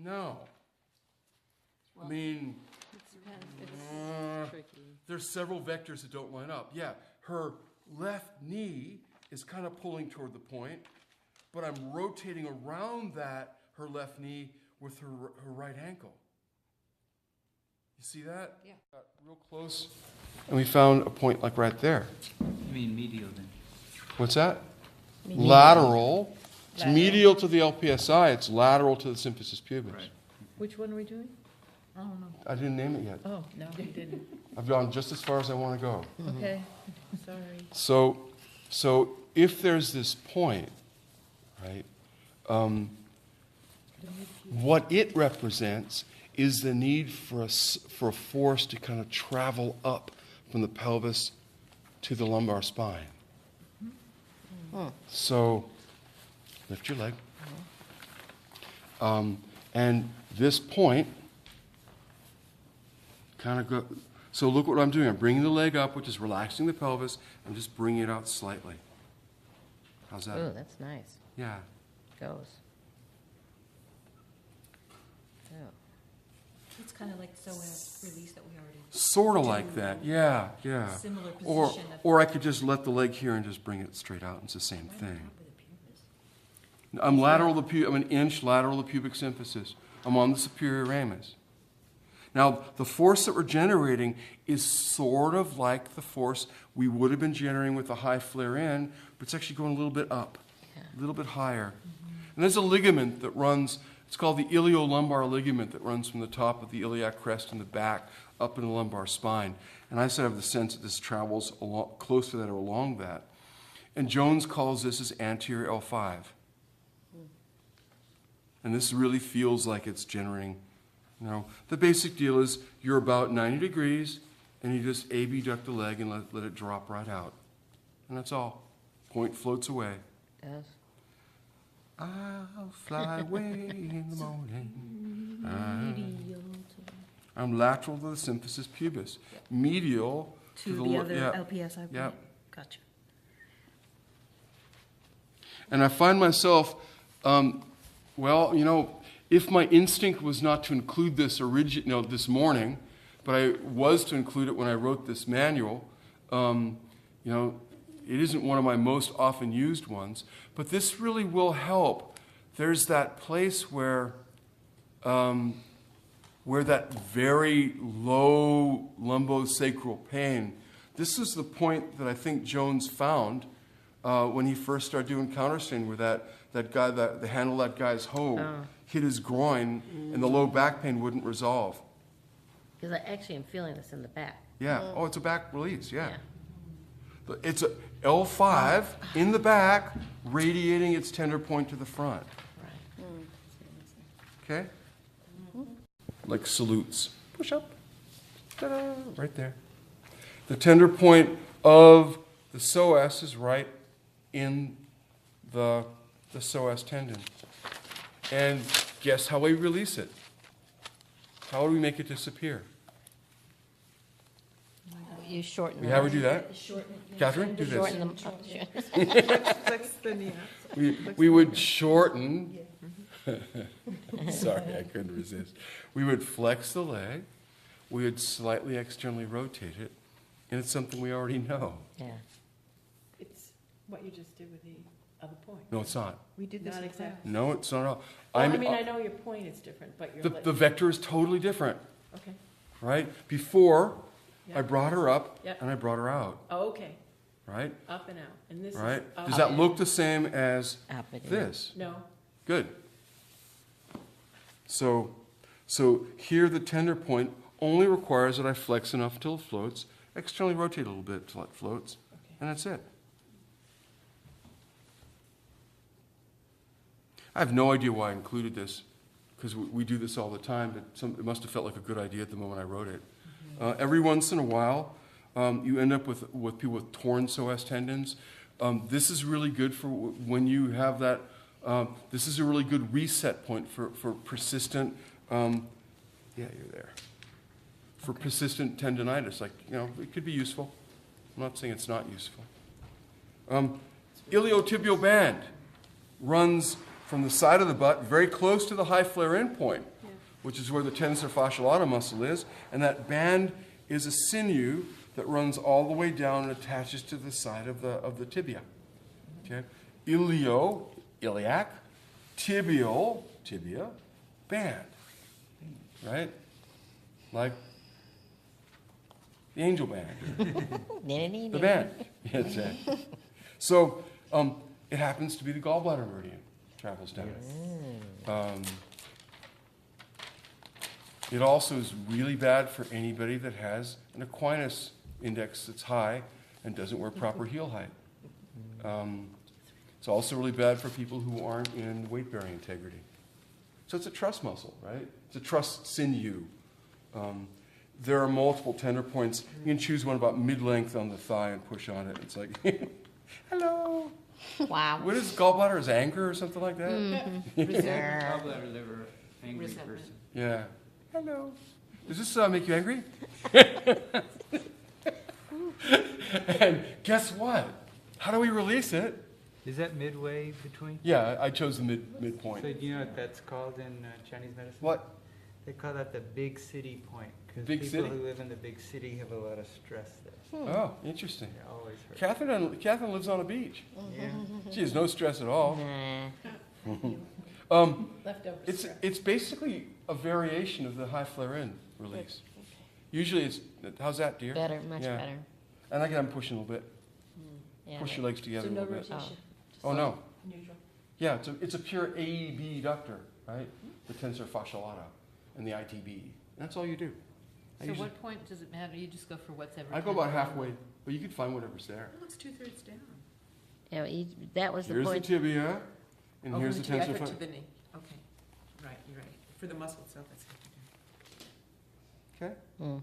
No. I mean, there's several vectors that don't line up. Yeah, her left knee is kind of pulling toward the point, but I'm rotating around that, her left knee, with her right ankle. You see that? Yeah. Got real close, and we found a point like right there. You mean medial then? What's that? Medial. Lateral. It's medial to the LPSI. It's lateral to the symphysis pubis. Right. Which one are we doing? I don't know. I didn't name it yet. Oh, no, you didn't. I've gone just as far as I want to go. Okay, sorry. So if there's this point, right, what it represents is the need for a force to kind of travel up from the pelvis to the lumbar spine. So lift your leg. And this point kind of go. So look what I'm doing. I'm bringing the leg up, which is relaxing the pelvis. I'm just bringing it out slightly. How's that? Oh, that's nice. Yeah. Goes. Oh. It's kind of like the psoas release that we already Sort of like that. Yeah, yeah. Similar Or, position of- or I could just let the leg here and just bring it straight out. It's the same right on thing. top of the pubis. I'm lateral the I'm an inch lateral the pubic symphysis. I'm on the superior ramus. Now, the force that we're generating is sort of like the force we would have been generating with a high flare in, but it's actually going a little bit up, a little bit higher. And there's a ligament that runs, it's called the iliolumbar ligament that runs from the top of the iliac crest in the back up in the lumbar spine. And I sort of have the sense that this travels close to that or along that. And Jones calls this as anterior L5. And this really feels like it's generating, you know, the basic deal is you're about 90 degrees and you just abduct the leg and let it drop right out. And that's all. Point floats away. Yes. I'll fly away in the morning. I'm lateral to the symphysis pubis. Medial To the other LPSI point. Yep. Gotcha. And I find myself, well, you know, if my instinct was not to include this this morning, but I was to include it when I wrote this manual, you know, it isn't one of my most often used ones, but this really will help. There's that place where that very low lumbosacral pain, this is the point that I think Jones found when he first started doing counterstrain, where that guy, the handle of that guy's hoe hit his groin, and the low back pain wouldn't resolve. Because I actually am feeling this in the back. Yeah. Oh, it's a back release. Yeah. It's a L5 in the back, radiating its tender point to the front. Right. Okay? Like salutes. Push up. Ta-da! Right there. The tender point of the psoas is right in the psoas tendon. And guess how we release it? How do we make it disappear? You shorten We them. have her do that? Catherine, do Shorten this. them up. We would shorten. Sorry, I couldn't resist. We would flex the leg. We would slightly externally rotate it. And it's something we already know. Yeah. It's what you just did with the other point. No, it's not. We did this exactly. No, it's not at all. Well, I mean, I know your point is different, but you're... The vector is totally different, Okay. right? Before, Yeah. I brought her up Yep. and I brought her out, Oh, okay. right? Up and out. And this Right? is up Does that and- look the same as Up and in. this? No. Good. So here the tender point only requires that I flex enough till it floats, externally rotate a little bit till it floats, Okay. and that's it. I have no idea why I included this, because we do this all the time, but it must have felt like a good idea at the moment I wrote it. Every once in a while, you end up with people with torn psoas tendons. This is really good for when you have that. This is a really good reset point for persistent. Yeah, you're there. For persistent tendonitis, like, you know, it could be useful. I'm not saying it's not useful. Iliotibial band runs from the side of the butt, very close to the high flare end point, Yeah. which is where the tensor fasciolata muscle is, and that band is a sinew that runs all the way down and attaches to the side of the tibia. Okay, iliac, tibial, tibia, band, right? Like the angel band, the band. Yeah, exactly. So it happens to be the gallbladder meridian travels down. It also is really bad for anybody that has an equinus index that's high and doesn't wear proper heel height. It's also really bad for people who aren't in weight-bearing integrity. So it's a truss muscle, right? It's a truss sinew. There are multiple tender points. You can choose one about mid-length on the thigh and push on it. It's like, hello. Wow. What is gallbladder? Is anger or something like that? Gallbladder, liver, angry Resentment. person. Yeah. Hello. Does this make you angry? And guess what? How do we release it? Is that midway between? Yeah, I chose the midpoint. So do you know what that's called in Chinese medicine? What? They call that the big city point. Because Big people city? who live in the big city have a lot of stress there. Oh, interesting. They're always hurt. Catherine lives on a beach. Yeah. She has no stress at all. Nah. Leftover It's stress. it's basically a variation of the high flare in release. Usually it's, how's that, dear? Better, much Yeah. better. And again, I'm pushing a little bit. Yeah, Push your legs together So a no little bit. rotation. Oh, no. Neutral. Yeah, it's a pure abductor, right? The tensor fasciolata and the ITB. That's all you do. I So usually- what point does it matter? You just go for what's ever. I go about halfway, but you can find whatever's there. It looks 2/3 down. Yeah, that was the Here's the point. tibia, and Oh, here's from the tibia, I tensor put to fasciolata. the knee. Okay. Right, you're right. For the muscle itself, that's 50 down. Okay? Mm.